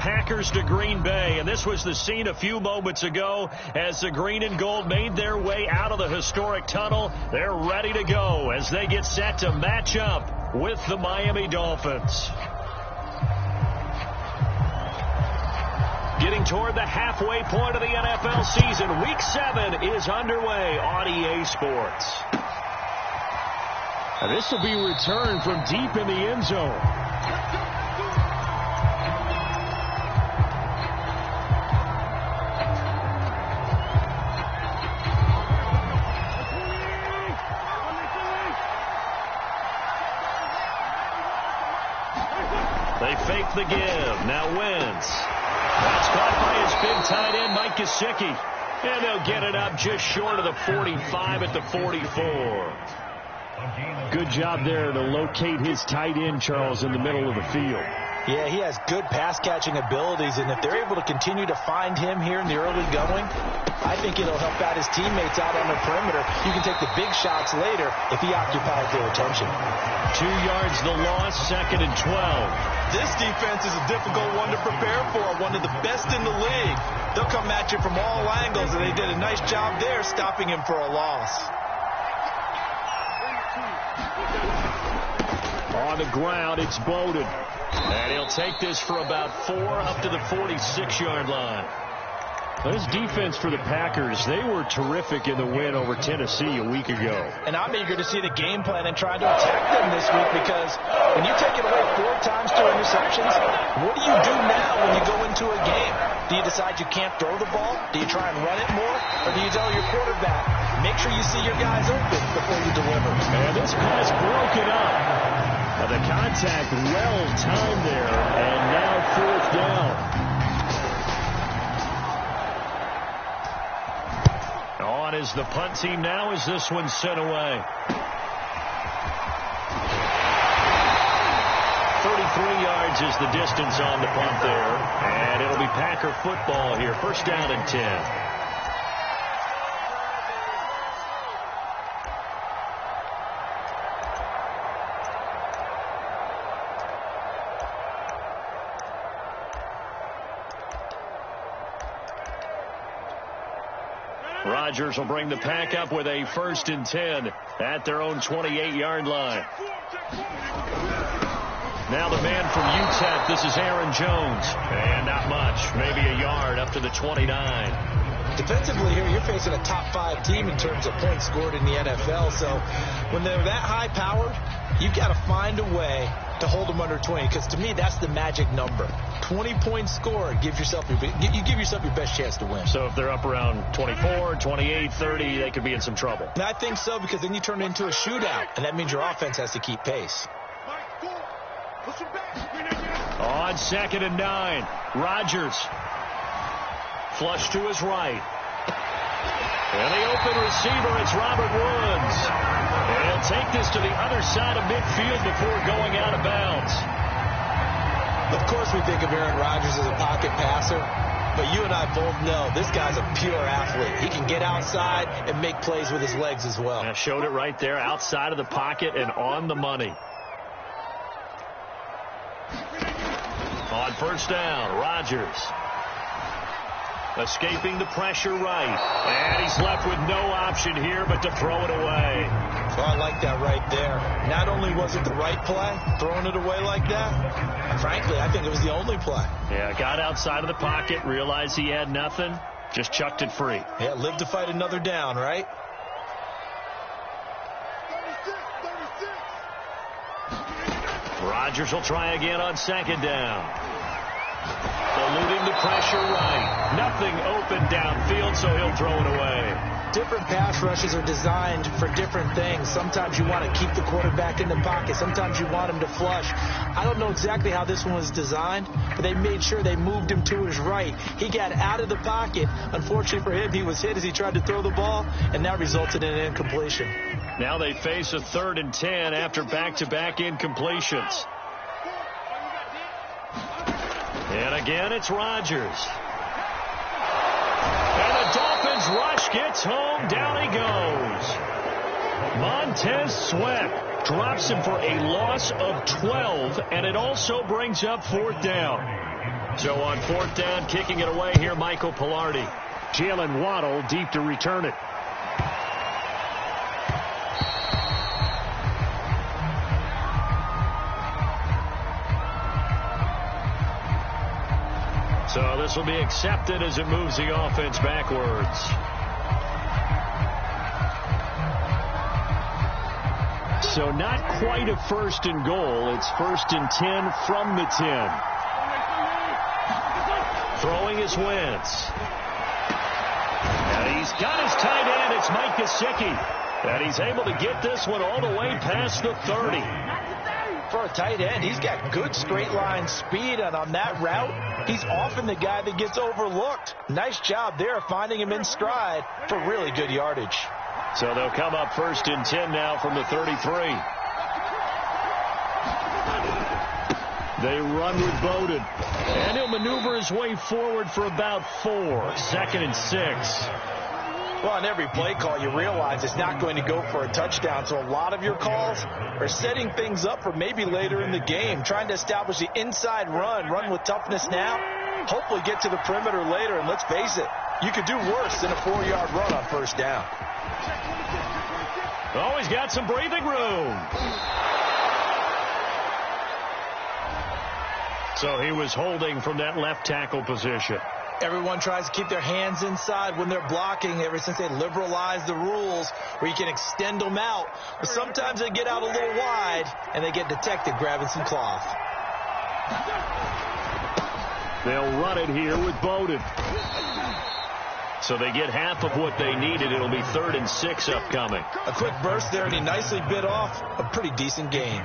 Packers to Green Bay, and this was the scene a few moments ago as the green and gold made their way out of the historic tunnel. They're ready to go as they get set to match up with the Miami Dolphins. Getting toward the halfway point of the NFL season, Week 7 is underway on EA Sports. And this will be returned from deep in the end zone. They fake the give. Now Wentz. That's caught by his big tight end, Mike Gesicki. And they'll get it up just short of the 45 at the 44. Good job there to locate his tight end, Charles, in the middle of the field. Yeah, he has good pass-catching abilities, and if they're able to continue to find him here in the early going, I think it'll help out his teammates out on the perimeter. You can take the big shots later if he occupies their attention. 2 yards the loss, 2nd and 12. This defense is a difficult one to prepare for, one of the best in the league. They'll come at you from all angles, and they did a nice job there stopping him for a loss. On the ground, it's Bowden. And he'll take this for about 4 up to the 46-yard line. This defense for the Packers, they were terrific in the win over Tennessee a week ago. And I'm eager to see the game plan and try to attack them this week, because when you take it away 4 times to interceptions, what do you do now when you go into a game? Do you decide you can't throw the ball? Do you try and run it more? Or do you tell your quarterback, make sure you see your guys open before you deliver? And this pass broken up. The contact well-timed there, and now 4th down. On is the punt team now as this one's sent away. 33 yards is the distance on the punt there, and it'll be Packer football here. 1st down and 10. Rodgers will bring the Pack up with a 1st and 10 at their own 28-yard line. Now the man from UTEP, this is Aaron Jones. And not much, maybe a yard up to the 29. Defensively here, you're facing a top 5 team in terms of points scored in the NFL. So when they're that high-powered, you've got to find a way to hold them under 20, because to me, that's the magic number. 20 points scored, you give yourself your best chance to win. So if they're up around 24, 28, 30, they could be in some trouble. And I think so, because then you turn it into a shootout, and that means your offense has to keep pace. On 2nd and 9, Rodgers. Flush to his right. And the open receiver, it's Robert Woods. And he'll take this to the other side of midfield before going out of bounds. Of course we think of Aaron Rodgers as a pocket passer, but you and I both know this guy's a pure athlete. He can get outside and make plays with his legs as well. I showed it right there, outside of the pocket and on the money. On 1st down, Rodgers. Escaping the pressure right. And he's left with no option here but to throw it away. Well, I like that right there. Not only was it the right play, throwing it away like that, frankly, I think it was the only play. Yeah, got outside of the pocket, realized he had nothing, just chucked it free. Yeah, live to fight another down, right? Rodgers will try again on 2nd down. Eluding the pressure right. Nothing open downfield, so he'll throw it away. Different pass rushes are designed for different things. Sometimes you want to keep the quarterback in the pocket. Sometimes you want him to flush. I don't know exactly how this one was designed, but they made sure they moved him to his right. He got out of the pocket. Unfortunately for him, he was hit as he tried to throw the ball, and that resulted in an incompletion. Now they face a 3rd and 10 after back-to-back incompletions. And again, it's Rodgers. And the Dolphins rush gets home. Down he goes. Montez Sweat drops him for a loss of 12, and it also brings up 4th down. So on 4th down, kicking it away here, Michael Palardy. Jalen Waddle deep to return it. So this will be accepted as it moves the offense backwards. So not quite a 1st and goal. It's 1st and 10 from the 10. Throwing is Wentz. And he's got his tight end. It's Mike Gesicki. And he's able to get this one all the way past the 30. For a tight end, he's got good straight line speed, and on that route, he's often the guy that gets overlooked. Nice job there finding him in stride for really good yardage. So they'll come up 1st and 10 now from the 33. They run with Bowden. And he'll maneuver his way forward for about 4. 2nd and 6. Well, on every play call, you realize it's not going to go for a touchdown. So a lot of your calls are setting things up for maybe later in the game, trying to establish the inside run with toughness now, hopefully get to the perimeter later. And let's face it, you could do worse than a 4-yard run on 1st down. Oh, he's got some breathing room. So he was holding from that left tackle position. Everyone tries to keep their hands inside when they're blocking ever since they liberalized the rules where you can extend them out. But sometimes they get out a little wide and they get detected grabbing some cloth. They'll run it here with Bowden. So they get half of what they needed. It'll be 3rd and 6 upcoming. A quick burst there, and he nicely bit off a pretty decent gain.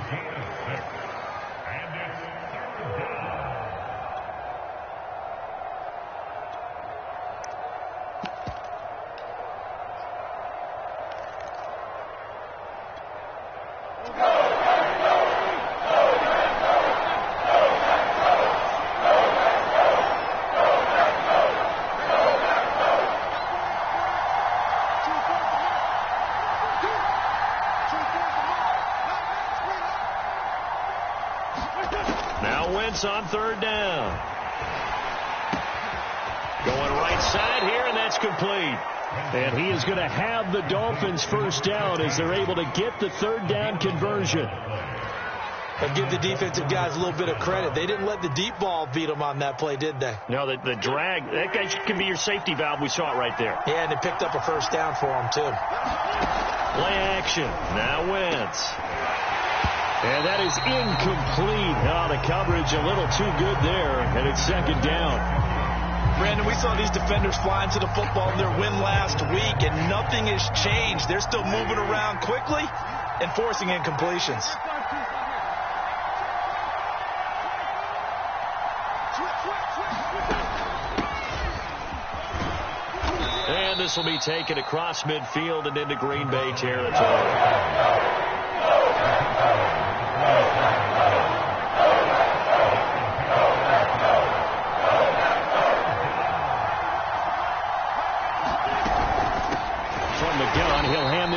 On 3rd down. Going right side here, and that's complete. And he is going to have the Dolphins 1st down as they're able to get the 3rd down conversion. But give the defensive guys a little bit of credit. They didn't let the deep ball beat them on that play, did they? No, the drag, that guy can be your safety valve. We saw it right there. Yeah, and they picked up a 1st down for him, too. Play action. Now Wentz. And that is incomplete. Oh, the coverage a little too good there, and it's 2nd down. Brandon, we saw these defenders flying to the football in their win last week, and nothing has changed. They're still moving around quickly and forcing incompletions. And this will be taken across midfield and into Green Bay territory.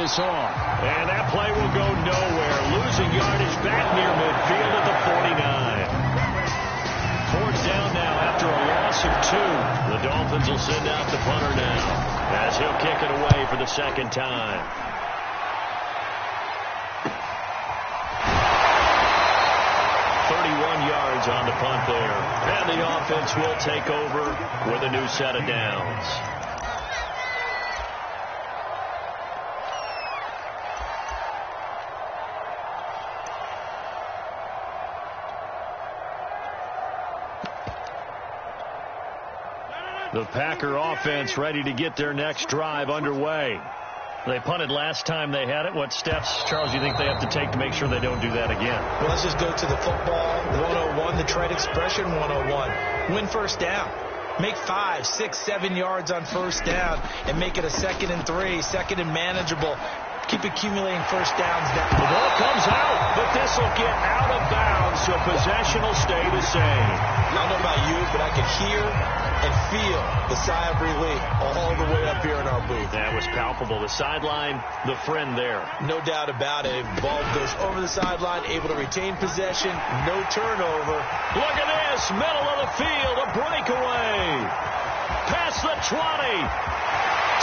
Off. And that play will go nowhere. Losing yardage back near midfield at the 49. 4th down now after a loss of 2. The Dolphins will send out the punter now as he'll kick it away for the 2nd time. Yards on the punt there. And the offense will take over with a new set of downs. The Packer offense ready to get their next drive underway. They punted last time they had it. What steps, Charles, do you think they have to take to make sure they don't do that again? Well, let's just go to the football 101, the trade expression 101. Win 1st down. Make 5, 6, 7 yards on 1st down and make it a 2nd and 3, 2nd and manageable. keep accumulating first downs. The ball comes out, but this will get out of bounds, so possession will stay the same. I don't know about you, but I can hear and feel the sigh of relief all the way up here in our booth. That was palpable. The sideline, the friend there. No doubt about it. Ball goes over the sideline, able to retain possession, no turnover. Look at this, middle of the field, a breakaway. Past the 20.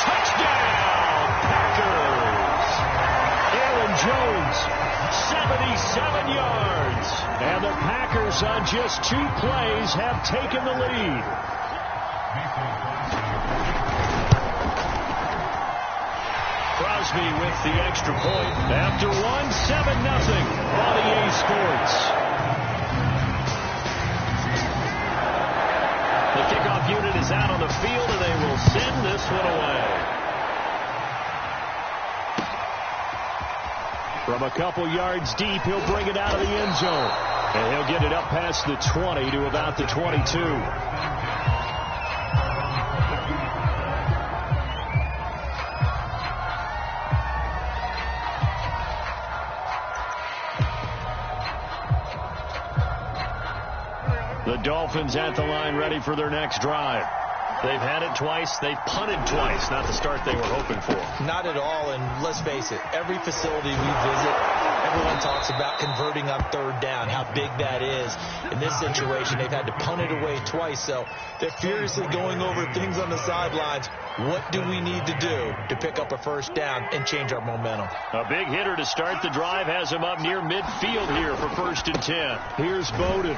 Touchdown, Packers. Aaron Jones, 77 yards. And the Packers on just 2 plays have taken the lead. Crosby with the extra point. After 1, 7-0 on EA Sports. The kickoff unit is out on the field, and they will send this one away. From a couple yards deep, he'll bring it out of the end zone. And he'll get it up past the 20 to about the 22. The Dolphins at the line, ready for their next drive. They've had it twice. They've punted twice. Not the start they were hoping for. Not at all, and let's face it, every facility we visit, everyone talks about converting on third down, how big that is. In this situation, they've had to punt it away twice, so they're furiously going over things on the sidelines. What do we need to do to pick up a first down and change our momentum? A big hitter to start the drive has him up near midfield here for 1st and 10. Here's Bowden.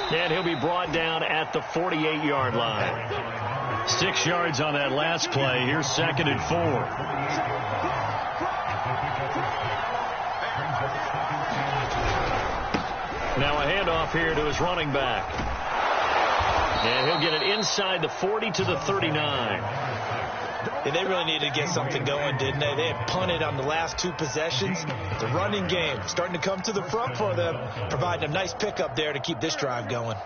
And he'll be brought down at the 48-yard line. 6 yards on that last play. Here's 2nd and 4. Now a handoff here to his running back. And he'll get it inside the 40 to the 39. And they really needed to get something going, didn't they? They had punted on the last 2 possessions. The running game starting to come to the front for them, providing a nice pickup there to keep this drive going.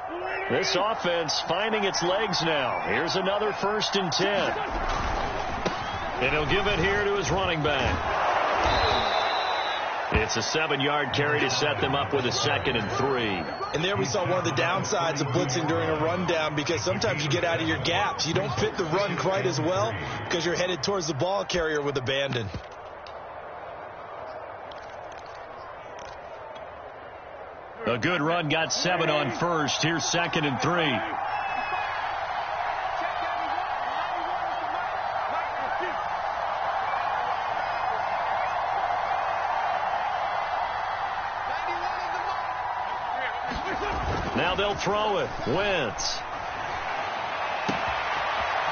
This offense finding its legs now. Here's another 1st and 10. And he'll give it here to his running back. It's a 7-yard carry to set them up with a 2nd and 3. And there we saw one of the downsides of blitzing during a rundown, because sometimes you get out of your gaps. You don't fit the run quite as well because you're headed towards the ball carrier with abandon. A good run got 7 on first. Here's 2nd and 3. Now they'll throw it. Wentz.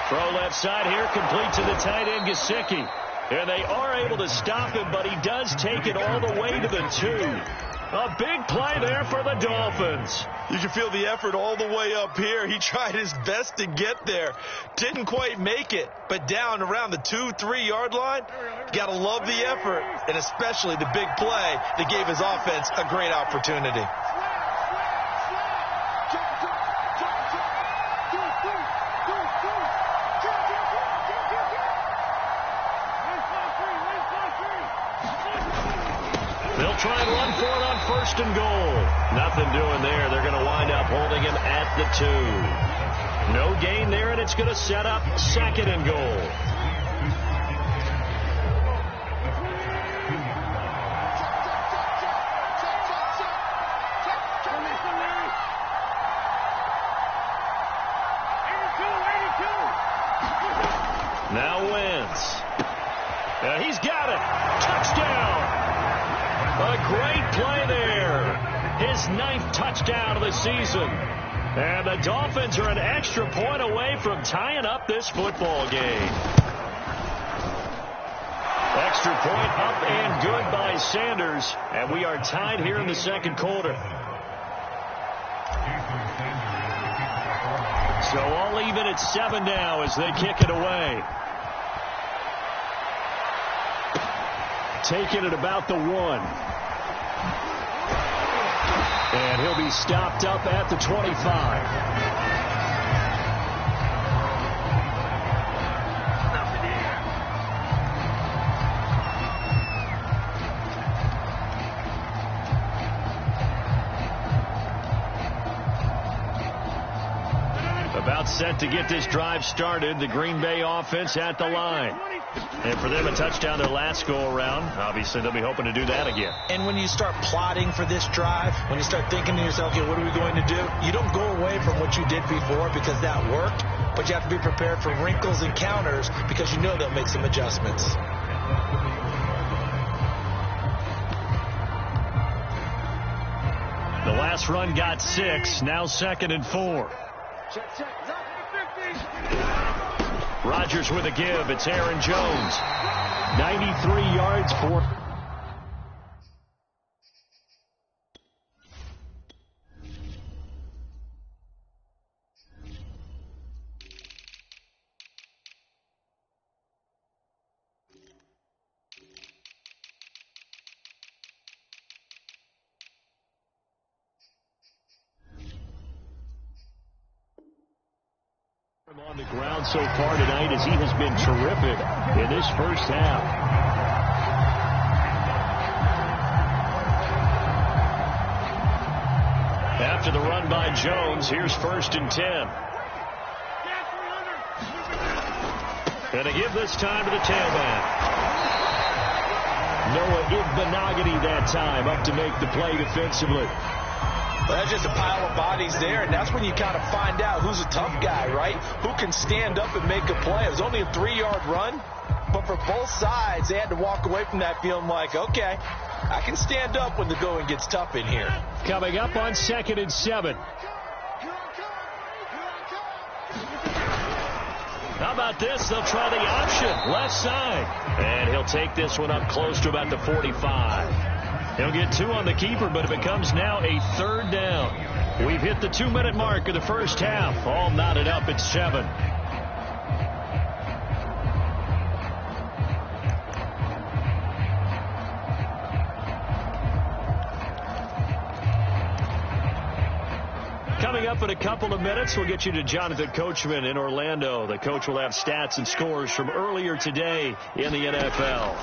Throw left side here, complete to the tight end, Gesicki. And they are able to stop him, but he does take it all the way to the 2. A big play there for the Dolphins. You can feel the effort all the way up here. He tried his best to get there. Didn't quite make it, but down around the 2-3 yard line, got to love the effort, and especially the big play that gave his offense a great opportunity. They'll try and run for it on 1st and goal. Nothing doing there. They're going to wind up holding him at the 2. No gain there, and it's going to set up 2nd and goal. Now Wentz. He's got it. Touchdown. A great play there. His 9th touchdown of the season. And the Dolphins are an extra point away from tying up this football game. Extra point up and good by Sanders. And we are tied here in the 2nd quarter. So all even at 7 now as they kick it away. Taking it about the 1. And he'll be stopped up at the 25. About set to get this drive started. The Green Bay offense at the line. And for them, a touchdown their last go-around. Obviously, they'll be hoping to do that again. And when you start plotting for this drive, when you start thinking to yourself, okay, what are we going to do? You don't go away from what you did before because that worked, but you have to be prepared for wrinkles and counters because you know they'll make some adjustments. The last run got 6. Now 2nd and 4. Rodgers with a give. It's Aaron Jones. 93 yards for... on the ground so far tonight as he has been terrific in this first half. After the run by Jones, here's 1st and 10. And a give this time to the tailback. Noah Igbinoghene that time up to make the play defensively. Well, that's just a pile of bodies there, and that's when you kind of find out who's a tough guy, right? Who can stand up and make a play. It was only a 3-yard run, but for both sides, they had to walk away from that feeling like, okay, I can stand up when the going gets tough in here. Coming up on 2nd and 7. How about this? They'll try the option, left side. And he'll take this one up close to about the 45. He'll get 2 on the keeper, but it becomes now a 3rd down. We've hit the 2-minute mark of the first half. All knotted up at 7. Coming up in a couple of minutes, we'll get you to Jonathan Coachman in Orlando. The coach will have stats and scores from earlier today in the NFL.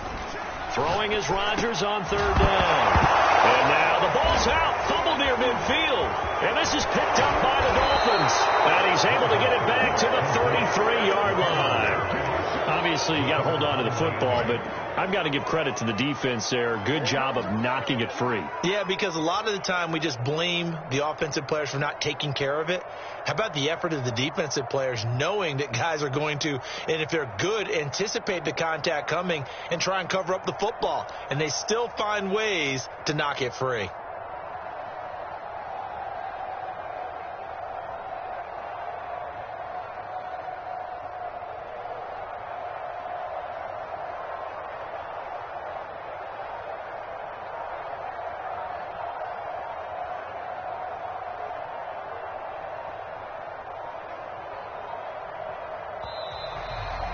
Throwing is Rodgers on 3rd down. And now the ball's out. Fumble near midfield. And this is picked up by the Dolphins. And he's able to get it back to the 33-yard line. Obviously, you got to hold on to the football, but I've got to give credit to the defense there. Good job of knocking it free. Yeah, because a lot of the time we just blame the offensive players for not taking care of it. How about the effort of the defensive players knowing that guys are going to, and if they're good, anticipate the contact coming and try and cover up the football. And they still find ways to knock it free.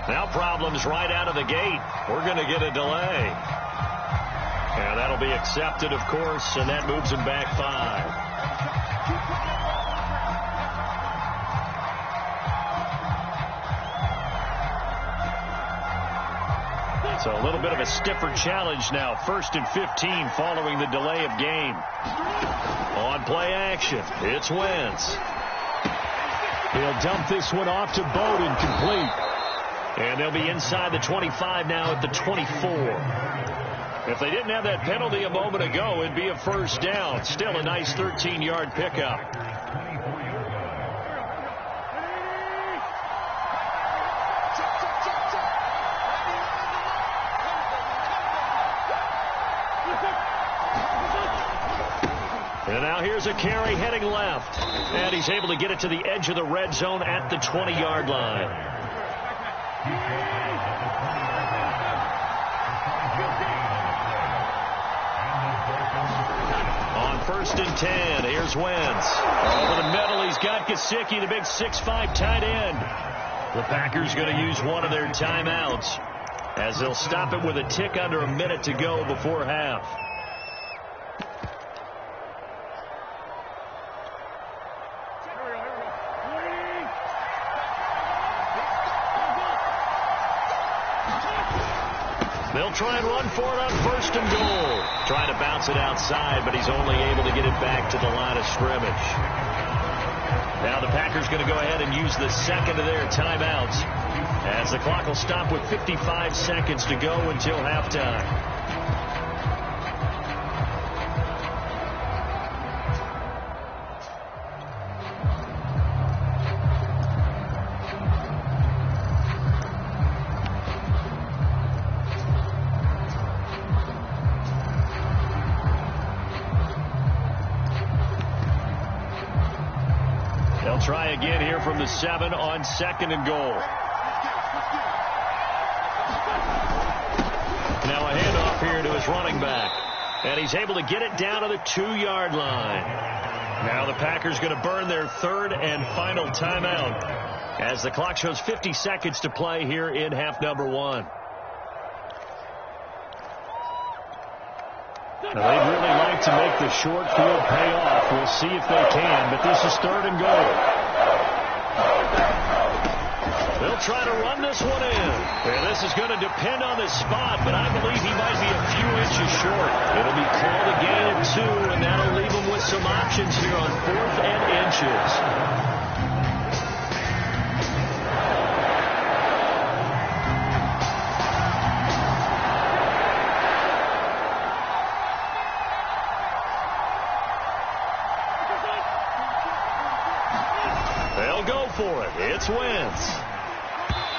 Now problems right out of the gate. We're going to get a delay. And that'll be accepted, of course, and that moves him back 5. So a little bit of a stiffer challenge now. 1st and 15 following the delay of game. On play action, it's Wentz. He'll dump this one off to Bowden, complete. And they'll be inside the 25 now at the 24. If they didn't have that penalty a moment ago, it'd be a 1st down. Still a nice 13-yard pickup. And now here's a carry heading left. And he's able to get it to the edge of the red zone at the 20-yard line. On 1st and 10, here's Wentz. Over the middle, he's got Gesicki, the big 6'5" tight end. The Packers going to use one of their timeouts as they'll stop it with a tick under a minute to go before half. They'll try and run for it on 1st and goal. Trying to bounce it outside, but he's only able to get it back to the line of scrimmage. Now the Packers going to go ahead and use the second of their timeouts as the clock will stop with 55 seconds to go until halftime. They'll try again here from the 7 on second and goal. Now a handoff here to his running back. And he's able to get it down to the 2-yard line. Now the Packers going to burn their third and final timeout as the clock shows 50 seconds to play here in half number 1. Now, they'd really like to make the short field pay off. We'll see if they can, but this is third and goal. They'll try to run this one in. And this is going to depend on the spot, but I believe he might be a few inches short. It'll be called a gain of 2, and that'll leave him with some options here on 4th and inches. For it. It's Wentz.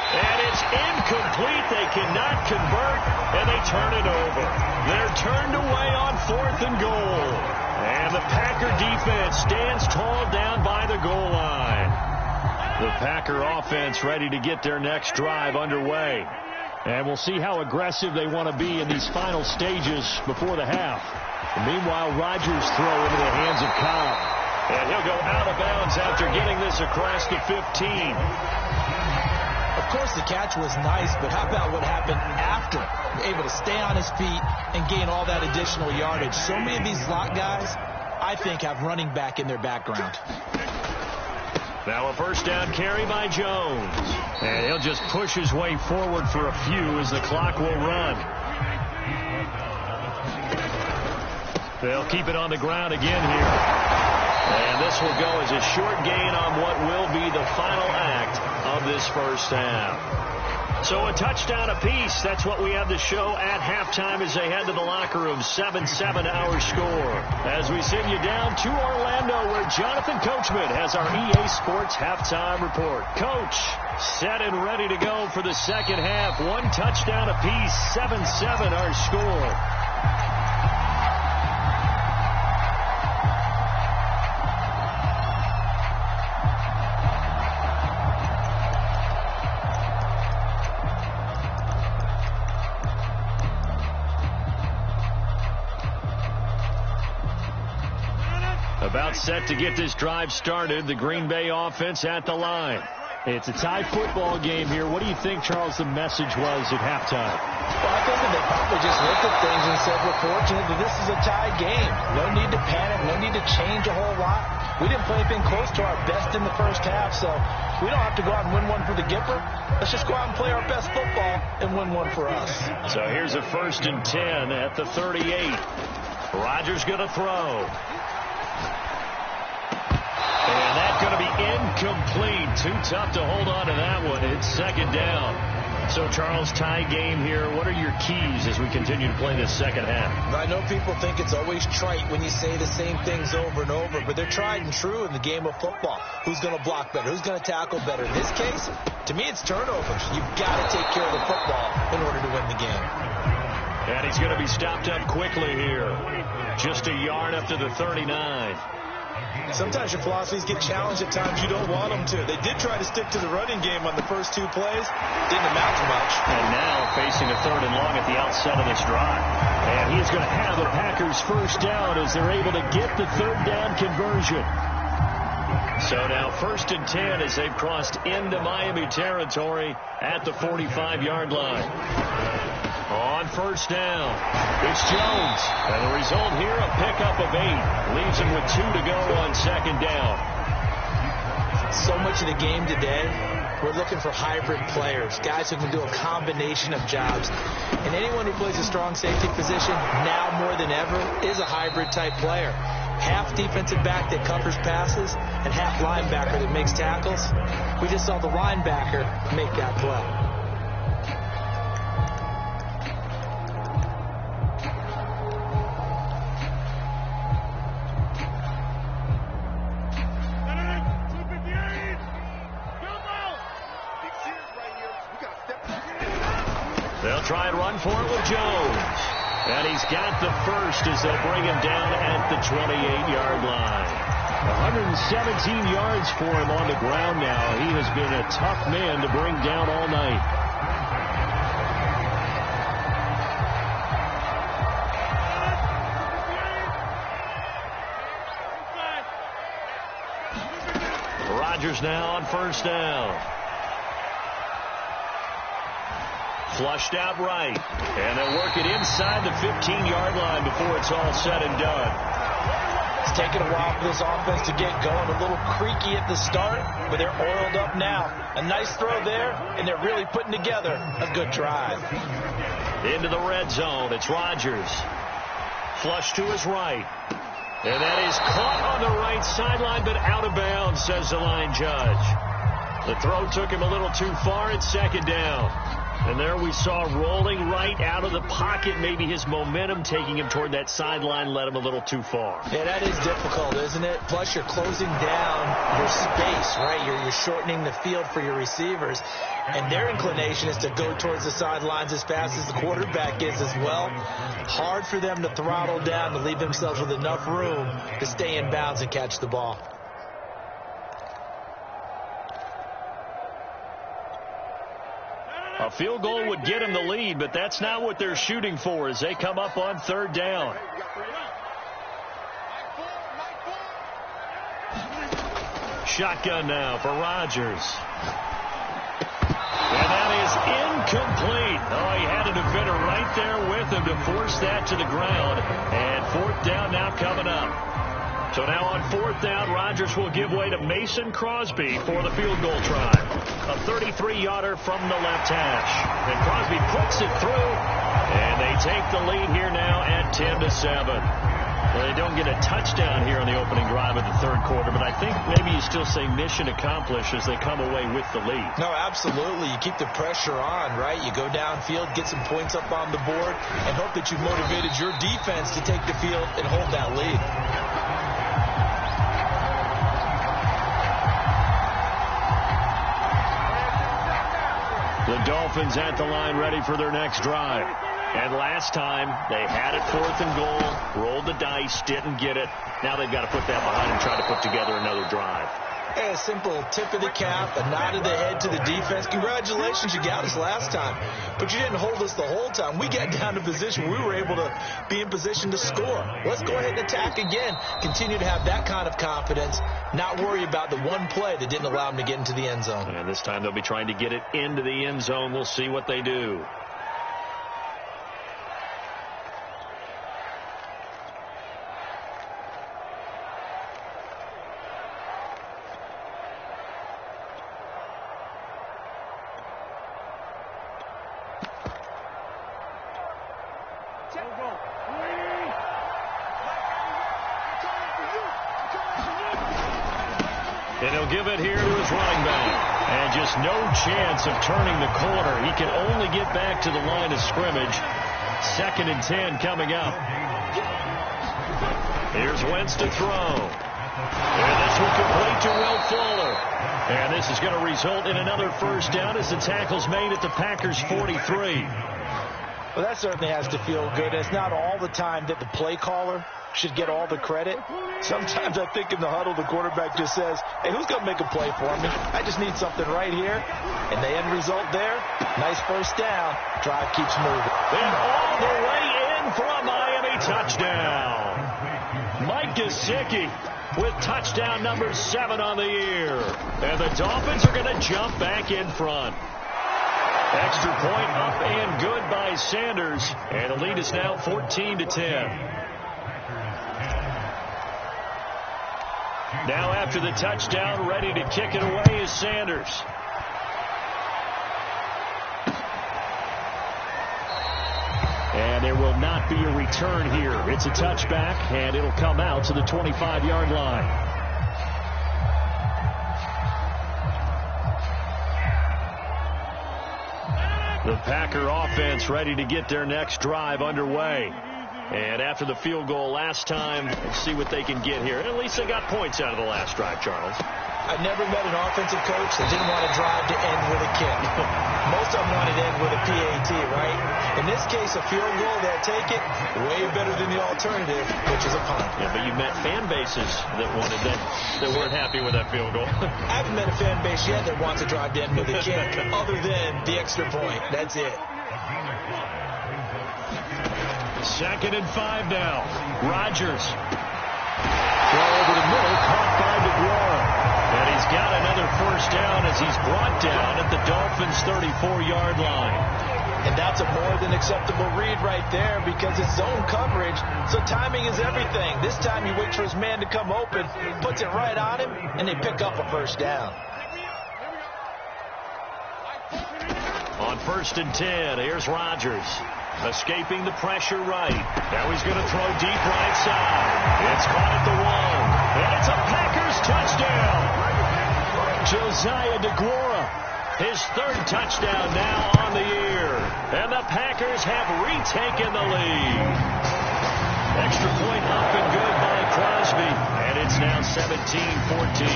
And it's incomplete. They cannot convert, and they turn it over. They're turned away on 4th and goal. And the Packer defense stands tall down by the goal line. The Packer offense ready to get their next drive underway. And we'll see how aggressive they want to be in these final stages before the half. And meanwhile, Rodgers throw into the hands of Cobb. And he'll go out of bounds after getting this across the 15. Of course, the catch was nice, but how about what happened after? Able to stay on his feet and gain all that additional yardage. So many of these slot guys, I think, have running back in their background. Now a first down carry by Jones. And he'll just push his way forward for a few as the clock will run. They'll keep it on the ground again here. And this will go as a short gain on what will be the final act of this first half. So a touchdown apiece. That's what we have to show at halftime as they head to the locker room. 7-7 our score. As we send you down to Orlando where Jonathan Coachman has our EA Sports halftime report. Coach, set and ready to go for the second half. One touchdown apiece. 7-7 our score. About set to get this drive started. The Green Bay offense at the line. It's a tie football game here. What do you think, Charles, the message was at halftime? Well, I think that they probably just looked at things and said, we're fortunate that this is a tie game. No need to panic. No need to change a whole lot. We didn't play anything close to our best in the first half, so we don't have to go out and win one for the Gipper. Let's just go out and play our best football and win one for us. So here's a 1st and 10 at the 38. Rodgers going to throw. And that's going to be incomplete. Too tough to hold on to that one. It's second down. So, Charles, tie game here. What are your keys as we continue to play this second half? I know people think it's always trite when you say the same things over and over, but they're tried and true in the game of football. Who's going to block better? Who's going to tackle better? In this case, to me, it's turnovers. You've got to take care of the football in order to win the game. And he's going to be stopped up quickly here. Just a yard up to the 39. Sometimes your philosophies get challenged at times you don't want them to. They did try to stick to the running game on the first 2 plays. Didn't amount to much. And now facing a 3rd and long at the outset of this drive. And he's going to have the Packers first down as they're able to get the 3rd down conversion. So now 1st and 10 as they've crossed into Miami territory at the 45-yard line. On first down, it's Jones. And the result here, a pickup of 8. Leaves him with 2 to go on second down. So much of the game today, we're looking for hybrid players, guys who can do a combination of jobs. And anyone who plays a strong safety position, now more than ever, is a hybrid type player. half defensive back that covers passes and half linebacker that makes tackles. We just saw the linebacker make that play. They'll try and run for it with Jones. And he's got the first as they'll bring him down at the 28-yard line. 117 yards for him on the ground now. He has been a tough man to bring down all night. Rodgers now on first down. Flushed out right. And they'll work it inside the 15-yard line before it's all said and done. It's taken a while for this offense to get going. A little creaky at the start, but they're oiled up now. A nice throw there, and they're really putting together a good drive. Into the red zone. It's Rodgers. Flush to his right. And that is caught on the right sideline, but out of bounds, says the line judge. The throw took him a little too far. It's second down. And there we saw rolling right out of the pocket. Maybe his momentum taking him toward that sideline led him a little too far. Yeah, that is difficult, isn't it? Plus, you're closing down your space, right? You're shortening the field for your receivers. And their inclination is to go towards the sidelines as fast as the quarterback is as well. Hard for them to throttle down to leave themselves with enough room to stay in bounds and catch the ball. A field goal would get him the lead, but that's not what they're shooting for as they come up on third down. Shotgun now for Rodgers. And that is incomplete. Oh, he had a defender right there with him to force that to the ground. And fourth down now coming up. So now on fourth down, Rodgers will give way to Mason Crosby for the field goal try. A 33-yarder from the left hash. And Crosby puts it through, and they take the lead here now at 10-7. Well, they don't get a touchdown here on the opening drive of the third quarter, but I think maybe you still say mission accomplished as they come away with the lead. No, absolutely. You keep the pressure on, right? You go downfield, get some points up on the board, and hope that you've motivated your defense to take the field and hold that lead. The Dolphins at the line ready for their next drive. And last time, they had it fourth and goal, rolled the dice, didn't get it. Now they've got to put that behind and try to put together another drive. A simple tip of the cap, a nod of the head to the defense. Congratulations, you got us last time. But you didn't hold us the whole time. We got down to position. We were able to be in position to score. Let's go ahead and attack again. Continue to have that kind of confidence. Not worry about the one play that didn't allow them to get into the end zone. And this time they'll be trying to get it into the end zone. We'll see what they do. And he'll give it here to his running back. And just no chance of turning the corner. He can only get back to the line of scrimmage. 2nd and 10 coming up. Here's Wentz to throw. And this will complete to Will Fuller. And this is going to result in another first down as the tackle's made at the Packers' 43. Well, that certainly has to feel good. It's not all the time that the play caller should get all the credit. Sometimes I think in the huddle, the quarterback just says, hey, who's going to make a play for me? I just need something right here. And the end result there, nice first down. Drive keeps moving. And all the way in for a Miami touchdown. Mike Gesicki with touchdown number 7 on the year. And the Dolphins are going to jump back in front. Extra point up and good by Sanders. And the lead is now 14-10. Now after the touchdown, ready to kick it away is Sanders. And there will not be a return here. It's a touchback, and it'll come out to the 25-yard line. The Packer offense ready to get their next drive underway. And after the field goal last time, let's see what they can get here. At least they got points out of the last drive, Charles. I never met an offensive coach that didn't want to drive to end with a kick. Most of them wanted to end with a PAT, right? In this case, a field goal, they'll take it way better than the alternative, which is a punt. Yeah, but you met fan bases that wanted that weren't happy with that field goal. I haven't met a fan base yet that wants to drive to end with a kick other than the extra point. That's it. 2nd and 5 now. Rodgers. Throw over the middle, caught by DeGuara. And he's got another first down as he's brought down at the Dolphins' 34-yard line. And that's a more than acceptable read right there because it's zone coverage, so timing is everything. This time he waits for his man to come open, puts it right on him, and they pick up a first down. On 1st and 10, here's Rodgers. Escaping the pressure right. Now he's going to throw deep right side. It's caught at the 1. And it's a Packers touchdown. Josiah DeGuara, his 3rd touchdown now on the year. And the Packers have retaken the lead. Extra point up and good by Crosby. And it's now 17-14.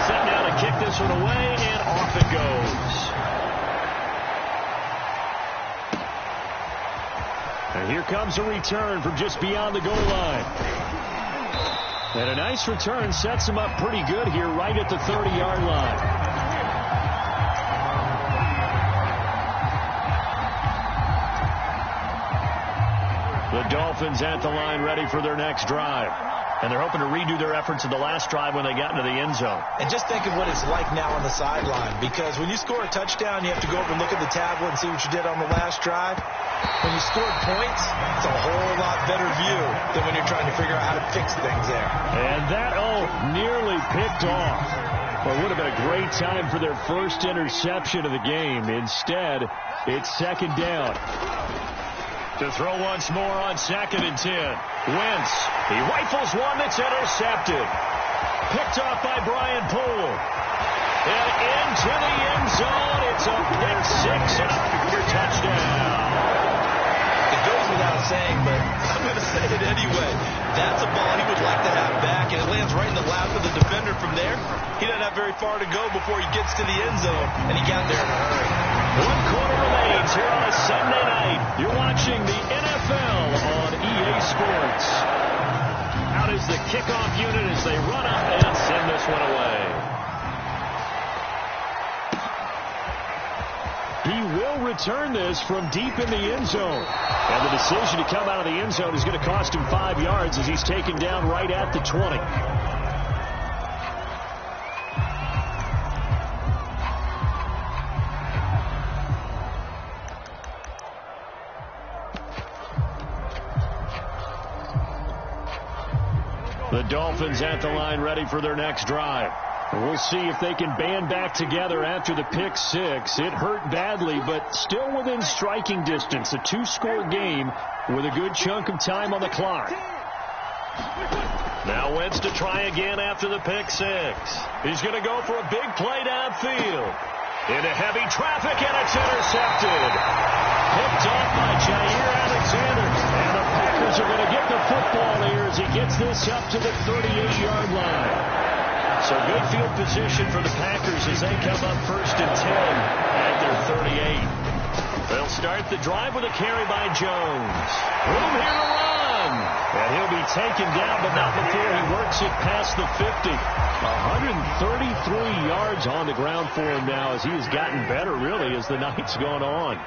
Set now to kick this one away, and off it goes. And here comes a return from just beyond the goal line. And a nice return sets him up pretty good here right at the 30-yard line. The Dolphins at the line ready for their next drive. And they're hoping to redo their efforts in the last drive when they got into the end zone. And just think of what it's like now on the sideline, because when you score a touchdown, you have to go over and look at the tablet and see what you did on the last drive. When you scored points, it's a whole lot better view than when you're trying to figure out how to fix things there. And that, nearly picked off. Well, it would have been a great time for their first interception of the game. Instead, it's 2nd down. To throw once more on 2nd and 10. Wentz. He rifles one that's intercepted. Picked off by Brian Poole. And into the end zone. It's a pick 6 and a Packer touchdown. It goes without saying, but I'm going to say it anyway. That's a ball he would like to have back, and it lands right in the lap of the defender from there. He doesn't have very far to go before he gets to the end zone, and he got there in a hurry. 1 quarter remains here on a Sunday night. You're watching the NFL on EA Sports. Out is the kickoff unit as they run up and send this one away. He will return this from deep in the end zone. And the decision to come out of the end zone is going to cost him 5 yards as he's taken down right at the 20. The Dolphins at the line ready for their next drive. We'll see if they can band back together after the pick 6. It hurt badly, but still within striking distance. A 2-score game with a good chunk of time on the clock. Now Wentz to try again after the pick 6. He's going to go for a big play downfield. Into heavy traffic, and it's intercepted. Picked off by Jair Alexander. And the Packers are going to get the football here as he gets this up to the 38-yard line. So good field position for the Packers as they come up 1st and 10 at their 38. They'll start the drive with a carry by Jones. Room here to run. And he'll be taken down, but not before he works it past the 50. 133 yards on the ground for him now as he has gotten better, really, as the night's gone on.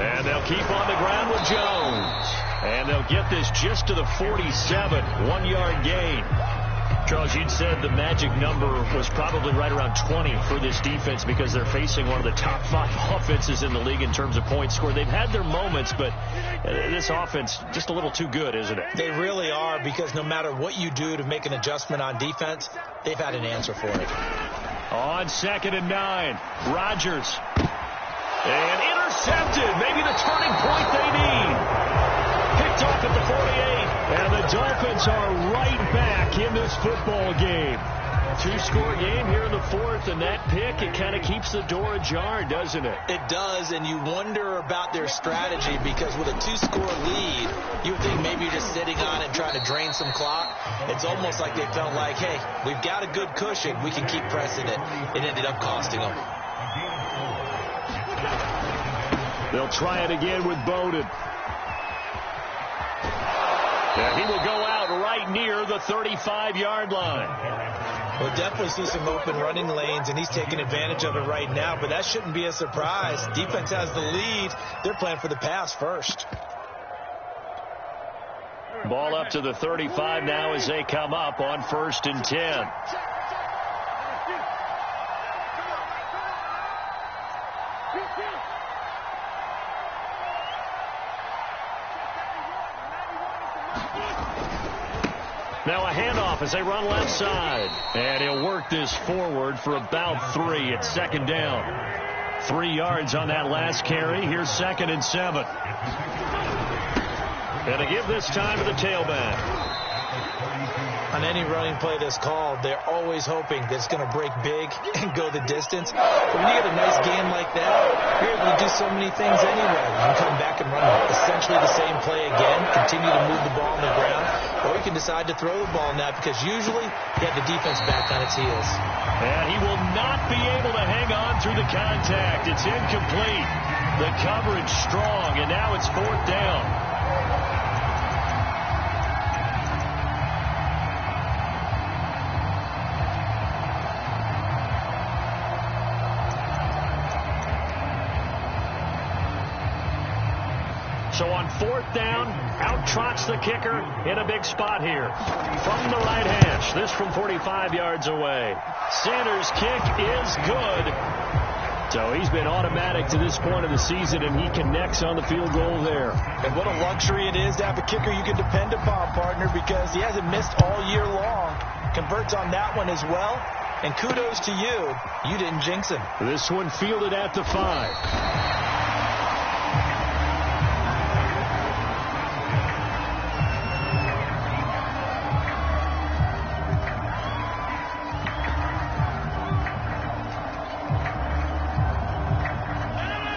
And they'll keep on the ground with Jones. And they'll get this just to the 47, 1-yard gain. Charles, you'd said the magic number was probably right around 20 for this defense because they're facing one of the top 5 offenses in the league in terms of points scored. They've had their moments, but this offense just a little too good, isn't it? They really are, because no matter what you do to make an adjustment on defense, they've had an answer for it. On 2nd and 9, Rodgers. And intercepted. Maybe the turning point they need. Picked off at the 48. And the Dolphins are right back in this football game. Two-score game here in the fourth, and that pick, it kind of keeps the door ajar, doesn't it? It does, and you wonder about their strategy because with a two-score lead, you would think maybe you're just sitting on it and trying to drain some clock. It's almost like they felt like, hey, we've got a good cushion. We can keep pressing it. It ended up costing them. They'll try it again with Bowden. And he will go out right near the 35-yard line. We'll definitely see some open running lanes, and he's taking advantage of it right now, but that shouldn't be a surprise. Defense has the lead. They're playing for the pass first. Ball up to the 35 now as they come up on 1st and 10. Now a handoff as they run left side. And he'll work this forward for about 3 at 2nd down. 3 yards on that last carry. Here's 2nd and 7. And to give this time to the tailback. On any running play that's called, they're always hoping that it's going to break big and go the distance. But when you get a nice game like that, you're able to do so many things anyway. You can come back and run essentially the same play again, continue to move the ball on the ground, or you can decide to throw the ball now because usually you have the defense back on its heels. And he will not be able to hang on through the contact. It's incomplete. The coverage strong, and now it's 4th down. So on 4th down, out trots the kicker in a big spot here. From the right hash, this from 45 yards away. Sanders' kick is good. So he's been automatic to this point of the season, and he connects on the field goal there. And what a luxury it is to have a kicker you can depend upon, partner, because he hasn't missed all year long. Converts on that one as well. And kudos to you. You didn't jinx him. This one fielded at the 5.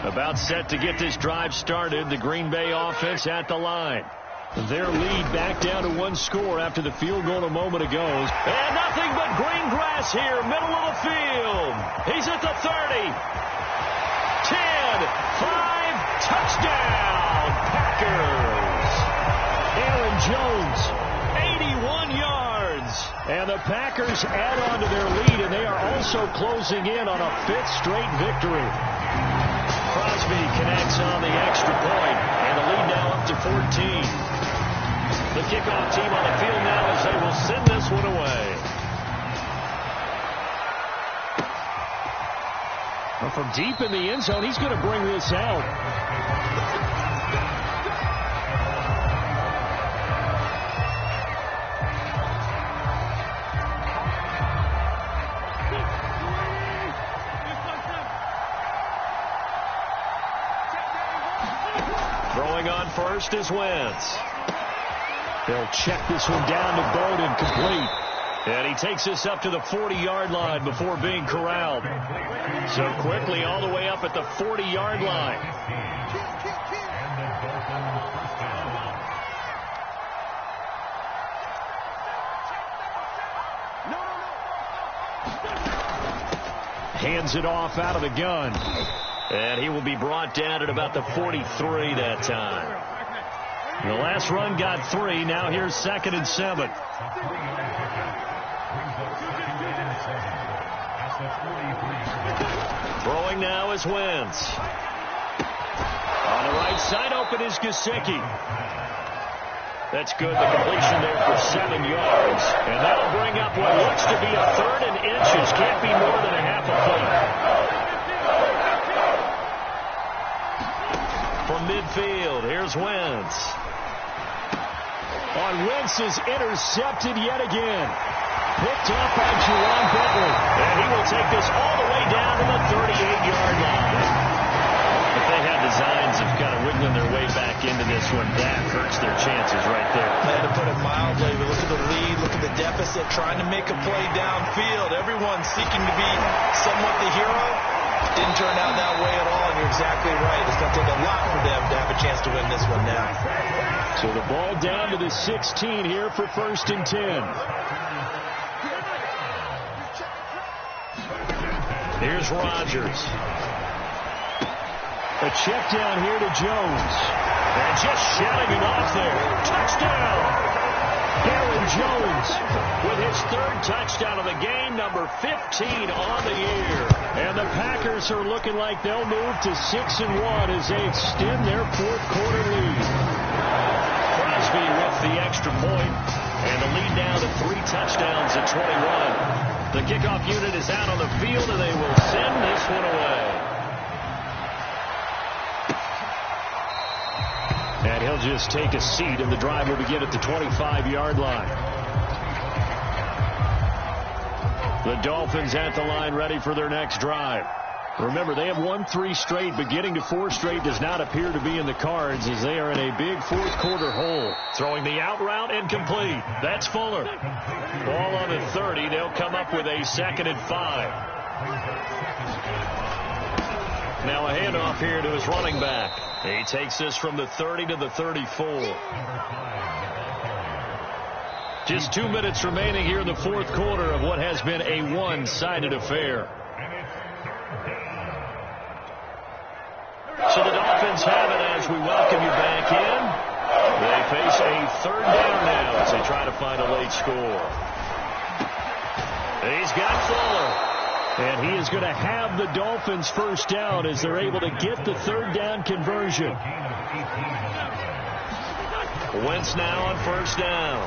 About set to get this drive started. The Green Bay offense at the line. Their lead back down to 1 score after the field goal a moment ago. And nothing but green grass here, middle of the field. He's at the 30. 10, 5, touchdown, Packers. Aaron Jones, 81 yards. And the Packers add on to their lead, and they are also closing in on a 5th straight victory. Crosby connects on the extra point, and the lead now up to 14. The kickoff team on the field now as they will send this one away. Well, from deep in the end zone, he's going to bring this out. Throwing on first is Wentz. They'll check this one down to Bowden, complete. And he takes this up to the 40-yard line before being corralled. So quickly all the way up at the 40-yard line. Hands it off out of the gun. And he will be brought down at about the 43 that time. The last run got 3. Now here's 2nd and 7. Throwing now is Wentz. On the right side open is Gesicki. That's good. The completion there for 7 yards. And that'll bring up what looks to be a 3rd and inches. Can't be more than a half a foot. From midfield, here's Wentz. On Wentz is intercepted yet again. Picked up by Juwan Bentley. And he will take this all the way down to the 38-yard line. If they had the wiggling their way back into this one. That hurts their chances right there. Man, to put it mildly, we look at the lead, look at the deficit, trying to make a play downfield. Everyone's seeking to be somewhat the hero. Didn't turn out that way at all, and you're exactly right. It's going to take a lot for them to have a chance to win this one now. So the ball down to the 16 here for 1st and 10. Here's Rodgers. A check down here to Jones. And just shutting him off there. Touchdown! Aaron Jones with his 3rd touchdown of the game, number 15 on the year. And the Packers are looking like they'll move to 6-1 as they extend their 4th quarter lead. Crosby with the extra point, and the lead now to 3 touchdowns at 21. The kickoff unit is out on the field, and they will send this one away. And he'll just take a seat, and the drive will begin at the 25-yard line. The Dolphins at the line ready for their next drive. Remember, they have won 3 straight, but getting to 4 straight does not appear to be in the cards as they are in a big 4th quarter hole. Throwing the out route incomplete. That's Fuller. Ball on the 30. They'll come up with a 2nd and 5. Now a handoff here to his running back. He takes this from the 30 to the 34. Just 2 minutes remaining here in the 4th quarter of what has been a one-sided affair. So the Dolphins have it as we welcome you back in. They face a 3rd down now as they try to find a late score. He's got Fuller. And he is going to have the Dolphins' 1st down as they're able to get the 3rd down conversion. Wentz now on 1st down.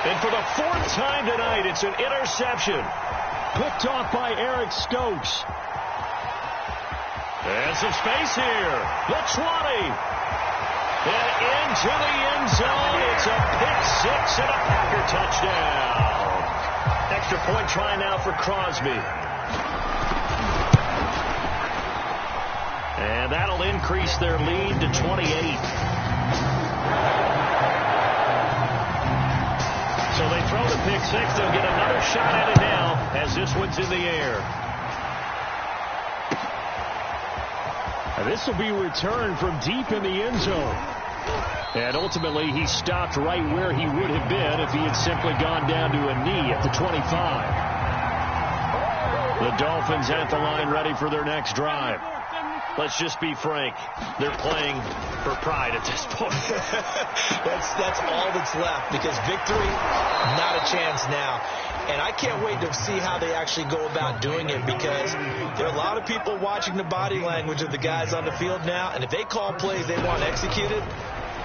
And for the 4th time tonight, it's an interception. Picked off by Eric Stokes. And some space here. The 20. And into the end zone. It's a pick 6 and a Packer touchdown. Extra point try now for Crosby. And that'll increase their lead to 28. So they throw the pick 6. They'll get another shot at it now as this one's in the air. And this will be returned from deep in the end zone. And ultimately, he stopped right where he would have been if he had simply gone down to a knee at the 25. The Dolphins at the line ready for their next drive. Let's just be frank. They're playing for pride at this point. That's all that's left because victory, not a chance now. And I can't wait to see how they actually go about doing it because there are a lot of people watching the body language of the guys on the field now. And if they call plays they want executed,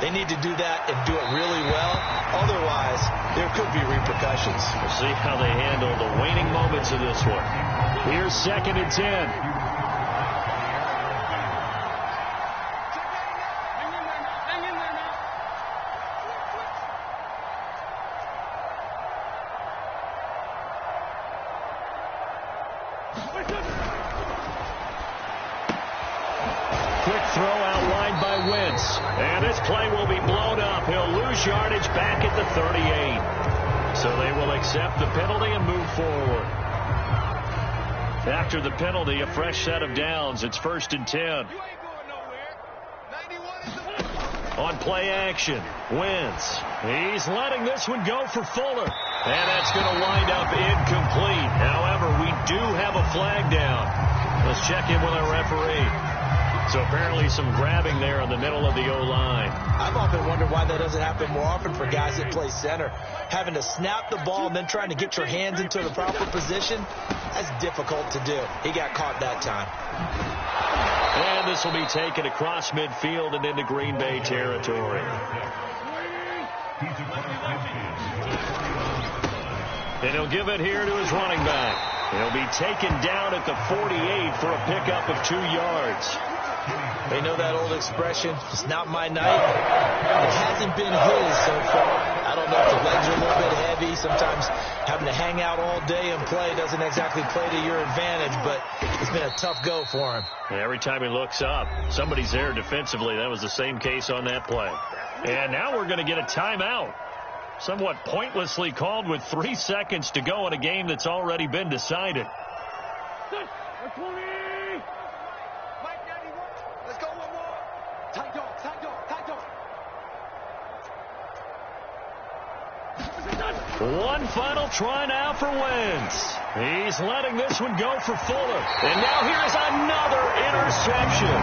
they need to do that and do it really well. Otherwise, there could be repercussions. We'll see how they handle the waning moments of this one. Here's 2nd and 10. Quick throw outlined by Wentz. And this play will be blown up. He'll lose yardage back at the 38. So they will accept the penalty and move forward. After the penalty, a fresh set of downs. It's 1st and 10. On play action, Wentz. He's letting this one go for Fuller. And that's going to wind up incomplete. However, we do have a flag down. Let's check in with our referee. So apparently some grabbing there in the middle of the O-line. I've often wondered why that doesn't happen more often for guys that play center. Having to snap the ball and then trying to get your hands into the proper position, that's difficult to do. He got caught that time. And this will be taken across midfield and into Green Bay territory. And he'll give it here to his running back. He'll be taken down at the 48 for a pickup of 2 yards. They know that old expression, it's not my night. It hasn't been his so far. I don't know if the legs are a little bit heavy. Sometimes having to hang out all day and play doesn't exactly play to your advantage, but it's been a tough go for him. Every time he looks up, somebody's there defensively. That was the same case on that play. And now we're going to get a timeout. Somewhat pointlessly called with 3 seconds to go in a game that's already been decided. Let's go one more. Tight dog, tight dog, tight dog. One final try now for Wentz. He's letting this one go for Fuller. And now here's another interception.